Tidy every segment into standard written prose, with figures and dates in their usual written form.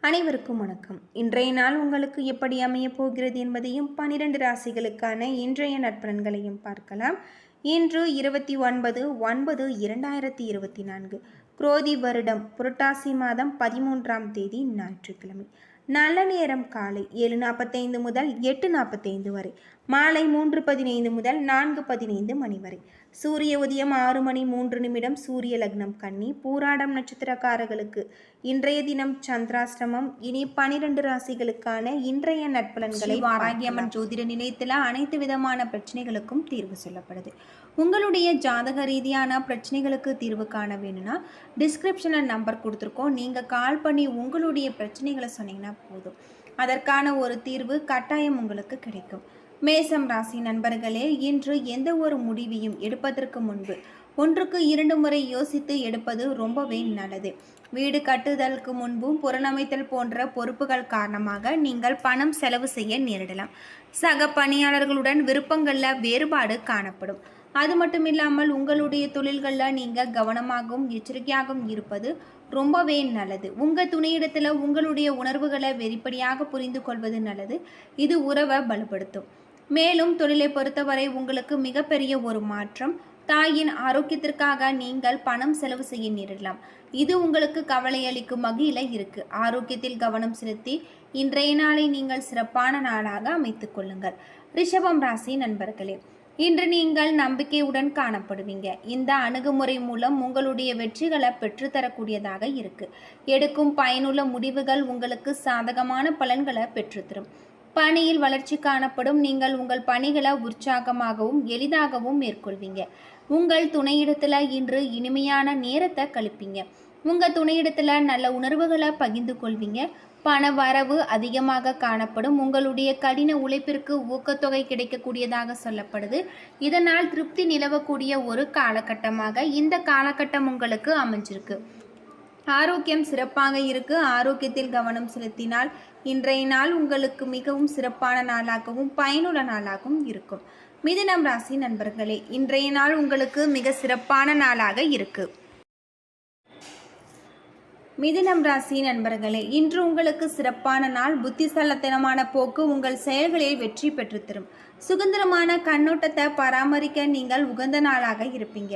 அனைவருக்கும் வணக்கம். இன்றைய நாள் உங்களுக்கு எப்படி அமையப் போகிறது என்பதையும் 12 ராசிகளுக்கான இன்றைய நற்பலன்களையும் பார்க்கலாம். இன்று 29/9/2024 குரோதி வருடம் புரட்டாசி மாதம் 13ஆம் தேதி ஞாயிற்றுக்கிழமை. நல்ல நேரம் காலை 7:45 முதல் 8:45 வரை, மாலை 3:15 முதல் 4:15 மணி வரை. சூரிய உதயம் 6 மணி 3 நிமிடம். சூரிய லக்னம் கன்னி. பூராடம் நட்சத்திரக்காரர்களுக்கு இன்றைய தினம் சந்திராஷ்டமம். இனி 12 ராசிகளுக்கான இன்றைய நற்பலன்களை வாராகியம்மன் ஜோதிட நிலையத்தில் அனைத்து விதமான பிரச்சனைகளுக்கும் தீர்வு சொல்லப்படுது. உங்களுடைய ஜாதக ரீதியான பிரச்சனைகளுக்கு தீர்வு காண வேணும்னா டிஸ்கிரிப்ஷனில் நம்பர் கொடுத்துருக்கோம். நீங்கள் கால் பண்ணி உங்களுடைய பிரச்சனைகளை சொன்னீங்கன்னா போதும், அதற்கான ஒரு தீர்வு கட்டாயம் உங்களுக்கு கிடைக்கும். மேசம் ராசி நண்பர்களே, இன்று எந்த ஒரு முடிவையும் எடுப்பதற்கு முன்பு 1க்கு 2 முறை யோசித்து எடுப்பது ரொம்பவே நல்லது. வீடு கட்டுதலுக்கு முன்பும் புறணமைத்தல் போன்ற பொறுப்புகள் காரணமாக நீங்கள் பணம் செலவு செய்ய நேரிடலாம். சக பணியாளர்களுடன் விருப்பங்களில் வேறுபாடு காணப்படும். அது மட்டும் இல்லாமல் உங்களுடைய தொழில்களில் நீங்கள் கவனமாகவும் எச்சரிக்கையாகவும் இருப்பது ரொம்பவே நல்லது. உங்கள் துணையிடத்தில் உங்களுடைய உணர்வுகளை வெளிப்படையாக புரிந்து கொள்வது நல்லது. இது உறவை பலப்படுத்தும். மேலும் தொழிலை பொறுத்தவரை உங்களுக்கு மிகப்பெரிய ஒரு மாற்றம். தாயின் ஆரோக்கியத்திற்காக நீங்கள் பணம் செலவு செய்ய நேரிடலாம். இது உங்களுக்கு கவலை அளிக்கும் வகையில் இருக்கு. ஆரோக்கியத்தில் கவனம் செலுத்தி இன்றைய நாளை நீங்கள் சிறப்பான நாளாக அமைத்துக் கொள்ளுங்கள். ரிஷபம் ராசி நண்பர்களே, இன்று நீங்கள் நம்பிக்கையுடன் காணப்படுவீங்க. இந்த அணுகுமுறை மூலம் உங்களுடைய வெற்றிகளை பெற்றுத்தரக்கூடியதாக இருக்கு. எடுக்கும் பயனுள்ள முடிவுகள் உங்களுக்கு சாதகமான பலன்களை பெற்றுத்தரும். பணியில் வளர்ச்சி காணப்படும். நீங்கள் உங்கள் பணிகளை உற்சாகமாகவும் எளிதாகவும் மேற்கொள்வீங்க. உங்கள் துணையிடத்துல இன்று இனிமையான நேரத்தை கழிப்பீங்க. உங்கள் துணையிடத்துல நல்ல உணர்வுகளை பகிர்ந்து கொள்வீங்க. பண வரவு அதிகமாக காணப்படும். உங்களுடைய கடின உழைப்பிற்கு ஊக்கத்தொகை கிடைக்கக்கூடியதாக சொல்லப்படுது. இதனால் திருப்தி நிலவக்கூடிய ஒரு காலகட்டமாக இந்த காலகட்டம் உங்களுக்கு அமைஞ்சிருக்கு. ஆரோக்கியம் சிறப்பாக இருக்கு. ஆரோக்கியத்தில் கவனம் செலுத்தினால் இன்றைய நாள் உங்களுக்கு மிகவும் சிறப்பான நாளாகவும் பயனுள்ள நாளாகவும் இருக்கும். மிதுனம் ராசி நண்பர்களே, இன்றைய நாள் உங்களுக்கு மிக சிறப்பான நாளாக இருக்கு. மிதுனம் ராசி நண்பர்களே, இன்று உங்களுக்கு சிறப்பான நாள். புத்திசாலித்தனமான போக்கு உங்கள் செயல்களில் வெற்றி பெற்றுத்தரும். சுதந்திரமான கண்ணோட்டத்தை பராமரிக்க நீங்கள் உகந்த நாளாக இருப்பீங்க.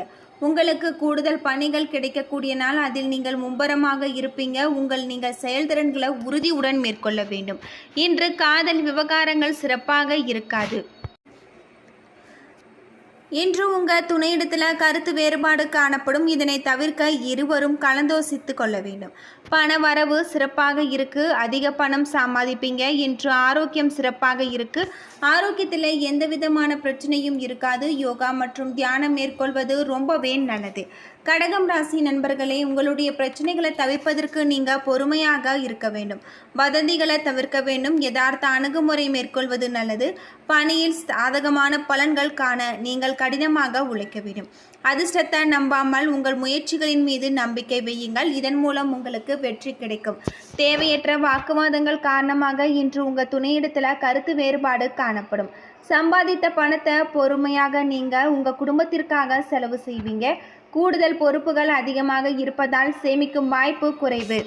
உங்களுக்கு கூடுதல் பணிகள் கிடைக்கக்கூடிய நாள். அதில் நீங்கள் மும்பரமாக இருப்பீங்க. நீங்கள் செயல்திறன்களை உறுதியுடன் மேற்கொள்ள வேண்டும். இன்று காதல் விவகாரங்கள் சிறப்பாக இருக்காது. இன்று உங்கள் துணையிடத்தில் கருத்து வேறுபாடு காணப்படும். இதனை தவிர்க்க இருவரும் கலந்தோசித்து கொள்ள வேண்டும். பண வரவு சிறப்பாக இருக்கு. அதிக பணம் சம்பாதிப்பீங்க. இன்று ஆரோக்கியம் சிறப்பாக இருக்கு. ஆரோக்கியத்தில் எந்த விதமான பிரச்சனையும் இருக்காது. யோகா மற்றும் தியானம் மேற்கொள்வது ரொம்பவே நல்லது. கடகம் ராசி நண்பர்களே, உங்களுடைய பிரச்சனைகளை தவிர்ப்பதற்கு நீங்கள் பொறுமையாக இருக்க வேண்டும். வதந்திகளை தவிர்க்க வேண்டும். யதார்த்த அணுகுமுறை மேற்கொள்வது நல்லது. பணியில் சாதகமான பலன்கள் காண நீங்கள் கடினமாக உழைக்க வேண்டும். அதிர்ஷ்டத்தை நம்பாமல் உங்கள் முயற்சிகளின் மீது நம்பிக்கை வையுங்கள். இதன் மூலம் உங்களுக்கு வெற்றி கிடைக்கும். தேவையற்ற வாக்குவாதங்கள் காரணமாக இன்று உங்கள் துணையிடத்தில் கருத்து வேறுபாடு காணப்படும். சம்பாதித்த பணத்தை பொறுமையாக நீங்கள் உங்கள் குடும்பத்திற்காக செலவு செய்வீங்க. கூடுதல் பொறுப்புகள் அதிகமாக இருப்பதால் சேமிக்கும் வாய்ப்பு குறைவு.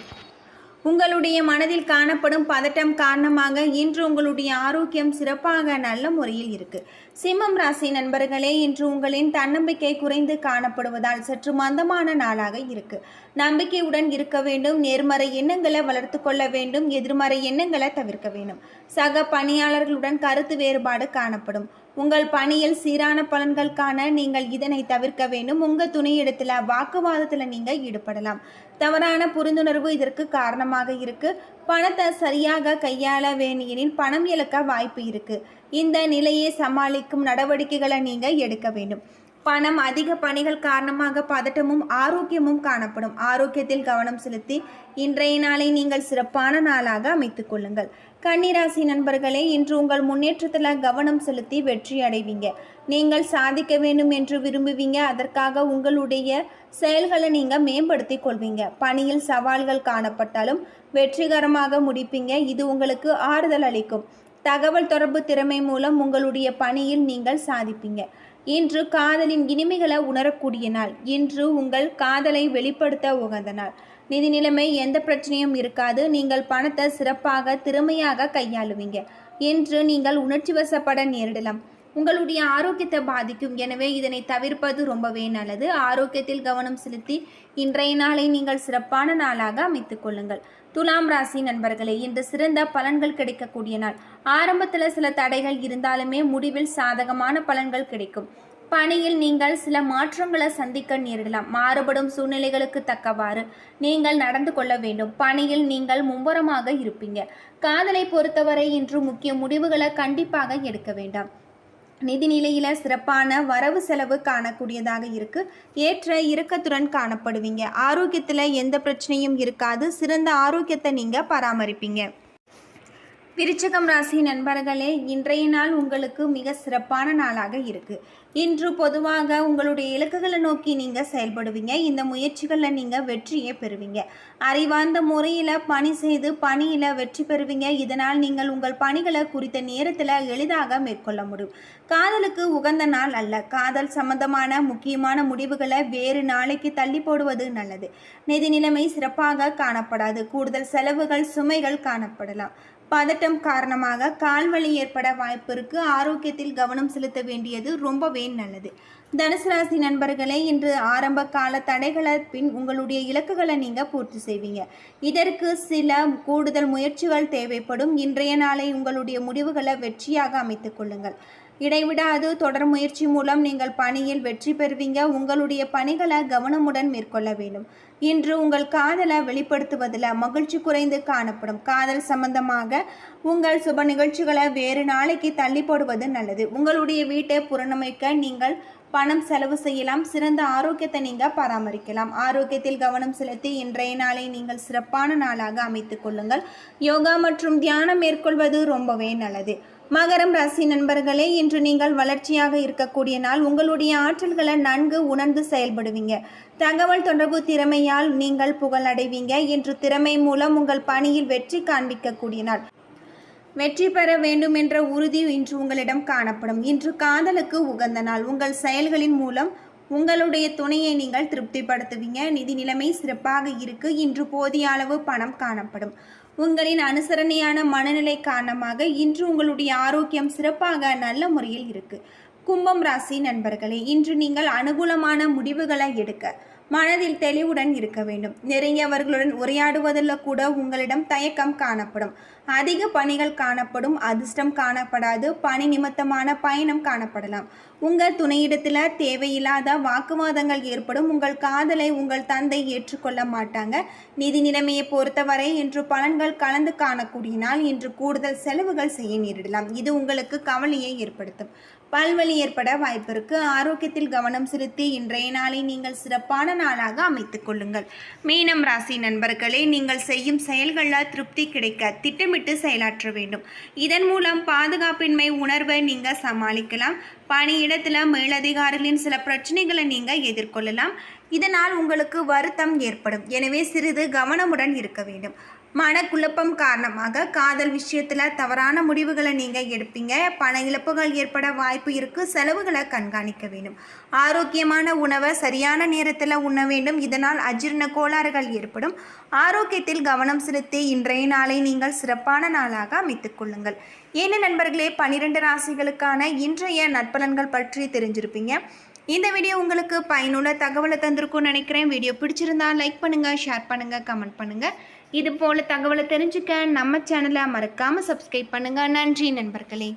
உங்களுடைய மனதில் காணப்படும் பதட்டம் காரணமாக இன்று உங்களுடைய ஆரோக்கியம் சிறப்பாக நல்ல முறையில் இருக்கு. சிம்மம் ராசி நண்பர்களே, இன்று உங்களின் தன்னம்பிக்கை குறைந்து காணப்படுவதால் சற்று மந்தமான நாளாக இருக்கு. நம்பிக்கையுடன் இருக்க வேண்டும். நேர்மறை எண்ணங்களை வளர்த்து கொள்ள வேண்டும். எதிர்மறை எண்ணங்களை தவிர்க்க வேண்டும். சக பணியாளர்களுடன் கருத்து வேறுபாடு காணப்படும். உங்கள் பணியில் சீரான பலன்கள் காண நீங்கள் இதனை தவிர்க்க வேண்டும். உங்கள் துணையிடத்தில் வாக்குவாதத்தில் நீங்கள் ஈடுபடலாம். தவறான புரிந்துணர்வு இதற்கு காரணமாக இருக்கு. பணத்தை சரியாக கையாள வேண்டியெனில் பணம் இழக்க வாய்ப்பு இருக்கு. இந்த நிலையை சமாளிக்கும் நடவடிக்கைகளை நீங்கள் எடுக்க வேண்டும். பணம் அதிக பணிகள் காரணமாக பதட்டமும் ஆரோக்கியமும் காணப்படும். ஆரோக்கியத்தில் கவனம் செலுத்தி இன்றைய நாளை நீங்கள் சிறப்பான நாளாக அமைத்துக் கொள்ளுங்கள். கன்னிராசி நண்பர்களே, இன்று உங்கள் முன்னேற்றத்தில் கவனம் செலுத்தி வெற்றி அடைவீங்க. நீங்கள் சாதிக்க வேண்டும் என்று விரும்புவீங்க. அதற்காக உங்களுடைய செயல்களை நீங்கள் மேம்படுத்தி கொள்வீங்க. பணியில் சவால்கள் காணப்பட்டாலும் வெற்றிகரமாக முடிப்பீங்க. இது உங்களுக்கு ஆறுதல் அளிக்கும். தகவல் தொடர்பு திறமை மூலம் உங்களுடைய பணியில் நீங்கள் சாதிப்பீங்க. இன்று காதலின் இனிமைகளை உணரக்கூடிய நாள். இன்று உங்கள் காதலை வெளிப்படுத்த உகந்த நாள். நிதி நிலைமை எந்த பிரச்சனையும் இருக்காது. நீங்கள் பணத்தை சிறப்பாக திறமையாக கையாளுவீங்க. என்று நீங்கள் உணர்ச்சி வசப்பட நேரிடலாம். உங்களுடைய ஆரோக்கியத்தை பாதிக்கும். எனவே இதனை தவிர்ப்பது ரொம்பவே நல்லது. ஆரோக்கியத்தில் கவனம் செலுத்தி இன்றைய நாளை நீங்கள் சிறப்பான நாளாக அமைத்துக் கொள்ளுங்கள். துலாம் ராசி நண்பர்களே, இன்று சிறந்த பலன்கள் கிடைக்கக்கூடிய நாள். ஆரம்பத்தில் சில தடைகள் இருந்தாலுமே முடிவில் சாதகமான பலன்கள் கிடைக்கும். பணியில் நீங்கள் சில மாற்றங்களை சந்திக்க நேரிடலாம். மாறுபடும் சூழ்நிலைகளுக்கு தக்கவாறு நீங்கள் நடந்து கொள்ள வேண்டும். பணியில் நீங்கள் மும்முரமாக இருப்பீங்க. காதலை பொறுத்தவரை இன்று முக்கிய முடிவுகளை கண்டிப்பாக எடுக்க வேண்டாம். நிதி நிலையில சிறப்பான வரவு செலவு காணக்கூடியதாக இருக்கு. ஏற்ற இறக்கத்துடன் காணப்படுவீங்க. ஆரோக்கியத்தில் எந்த பிரச்சனையும் இருக்காது. சிறந்த ஆரோக்கியத்தை நீங்க பராமரிப்பீங்க. விருச்சிகம் ராசி நண்பர்களே, இன்றைய நாள் உங்களுக்கு மிக சிறப்பான நாளாக இருக்குது. இன்று பொதுவாக உங்களுடைய இலக்குகளை நோக்கி நீங்கள் செயல்படுவீங்க. இந்த முயற்சிகளில் நீங்கள் வெற்றியை பெறுவீங்க. அறிவார்ந்த முறையில் பணி செய்து பணியில் வெற்றி பெறுவீங்க. இதனால் நீங்கள் உங்கள் பணிகளை குறித்த நேரத்தில் எளிதாக மேற்கொள்ள முடியும். காதலுக்கு உகந்த நாள் அல்ல. காதல் சம்பந்தமான முக்கியமான முடிவுகளை வேறு நாளைக்கு தள்ளி போடுவது நல்லது. நிதி நிலைமை சிறப்பாக காணப்படாது. கூடுதல் செலவுகள் சுமைகள் காணப்படலாம். பதட்டம் காரணமாக கால்வலி ஏற்பட வாய்ப்பு இருக்கு. ஆரோக்கியத்தில் கவனம் செலுத்த வேண்டியது ரொம்பவே நல்லது. தனுசு ராசி நண்பர்களே, இன்று ஆரம்ப கால தடைகளை பின் உங்களுடைய இலக்குகளை நீங்க பூர்த்தி செய்வீங்க. இதற்கு சில கூடுதல் முயற்சிகள் தேவைப்படும். இன்றைய நாளை உங்களுடைய முடிவுகளை வெற்றியாக அமைத்துக் கொள்ளுங்கள். இடைவிடாது தொடர் முயற்சி மூலம் நீங்கள் பணியில் வெற்றி பெறுவீங்க. உங்களுடைய பணிகளை கவனமுடன் மேற்கொள்ள வேண்டும். இன்று உங்கள் காதலை வெளிப்படுத்துவதில் மகிழ்ச்சி குறைந்து காணப்படும். காதல் சம்பந்தமாக உங்கள் சுப நிகழ்ச்சிகளை வேறு நாளைக்கு தள்ளி போடுவது நல்லது. உங்களுடைய வீட்டை புறணமைக்க நீங்கள் பணம் செலவு செய்யலாம். சிறந்த ஆரோக்கியத்தை நீங்கள் பராமரிக்கலாம். ஆரோக்கியத்தில் கவனம் செலுத்தி இன்றைய நாளை நீங்கள் சிறப்பான நாளாக அமைத்துக் கொள்ளுங்கள். யோகா மற்றும் தியானம் மேற்கொள்வது ரொம்பவே நல்லது. மகரம் ராசி நண்பர்களே, இன்று நீங்கள் வளர்ச்சியாக இருக்கக்கூடிய நாள். உங்களுடைய ஆற்றல்களை நன்கு உணர்ந்து செயல்படுவீங்க. தகவல் தொடர்பு திறமையால் நீங்கள் புகழடைவீங்க. இன்று திறமை மூலம் உங்கள் பணியில் வெற்றி காண்பிக்கக்கூடிய நாள். வெற்றி பெற வேண்டும் என்ற உறுதி இன்று உங்களிடம் காணப்படும். இன்று காதலுக்கு உகந்த நாள். உங்கள் செயல்களின் மூலம் உங்களுடைய துணையை நீங்கள் திருப்திப்படுத்துவீங்க. நிதி நிலைமை சிறப்பாக இருக்கு. இன்று போதிய அளவு பணம் காணப்படும். உங்களின் அனுசரணையான மனநிலை காரணமாக இன்று உங்களுடைய ஆரோக்கியம் சிறப்பாக நல்ல முறையில் இருக்கு. கும்பம் ராசி நண்பர்களே, இன்று நீங்கள் அனுகூலமான முடிவுகளை எடுக்க மனதில் தெளிவுடன் இருக்க வேண்டும். நெருங்கியவர்களுடன் உரையாடுவதில் கூட உங்களிடம் தயக்கம் காணப்படும். அதிக பணிகள் காணப்படும். அதிர்ஷ்டம் காணப்படாது. பணி நிமித்தமான பயணம் காணப்படலாம். உங்கள் துணையிடத்தில் தேவையில்லாத வாக்குவாதங்கள் ஏற்படும். உங்கள் காதலை உங்கள் தந்தை ஏற்றுக்கொள்ள மாட்டாங்க. நிதி நிலைமையை பொறுத்தவரை இன்று பலன்கள் கலந்து காணக்கூடிய நாள். இன்று கூடுதல் செலவுகள் செய்ய நேரிடலாம். இது உங்களுக்கு கவலையை ஏற்படுத்தும். பல்வலி ஏற்பட வாய்ப்பு இருக்கு. ஆரோக்கியத்தில் கவனம் செலுத்தி இன்றைய நாளை நீங்கள் சிறப்பான நாளாக அமைத்துக் கொள்ளுங்கள். மீனம் ராசி நண்பர்களே, நீங்கள் செய்யும் செயல்களில் திருப்தி கிடைக்க திட்டமிட்டு செயலாற்ற வேண்டும். இதன் மூலம் பாதுகாப்பின்மை உணர்வை நீங்கள் சமாளிக்கலாம். பணியிடத்தில் மேலதிகாரிகளின் சில பிரச்சனைகளை நீங்கள் எதிர்கொள்ளலாம். இதனால் உங்களுக்கு வருத்தம் ஏற்படும். எனவே சிறிது கவனமுடன் இருக்க வேண்டும். மனக்குழப்பம் காரணமாக காதல் விஷயத்தில் தவறான முடிவுகளை நீங்கள் எடுப்பீங்க. பண இழப்புகள் ஏற்பட வாய்ப்பு இருக்குது. செலவுகளை கண்காணிக்க வேண்டும். ஆரோக்கியமான உணவை சரியான நேரத்தில் உண்ண வேண்டும். இதனால் அஜீரண கோளாறுகள் ஏற்படும். ஆரோக்கியத்தில் கவனம் செலுத்தி இன்றைய நாளை நீங்கள் சிறப்பான நாளாக அமைத்துக் கொள்ளுங்கள். என்ன நண்பர்களே, 12 ராசிகளுக்கான இன்றைய நற்பலன்கள் பற்றி தெரிஞ்சிருப்பீங்க. இந்த வீடியோ உங்களுக்கு பயனுள்ள தகவலை தந்திருக்கும்னு நினைக்கிறேன். வீடியோ பிடிச்சிருந்தா லைக் பண்ணுங்கள், ஷேர் பண்ணுங்கள், கமெண்ட் பண்ணுங்கள். இது போல தகவலை தெரிஞ்சுக்க நம்ம சேனலை மறக்காமல் சப்ஸ்கிரைப் பண்ணுங்கள். நன்றி நண்பர்களே.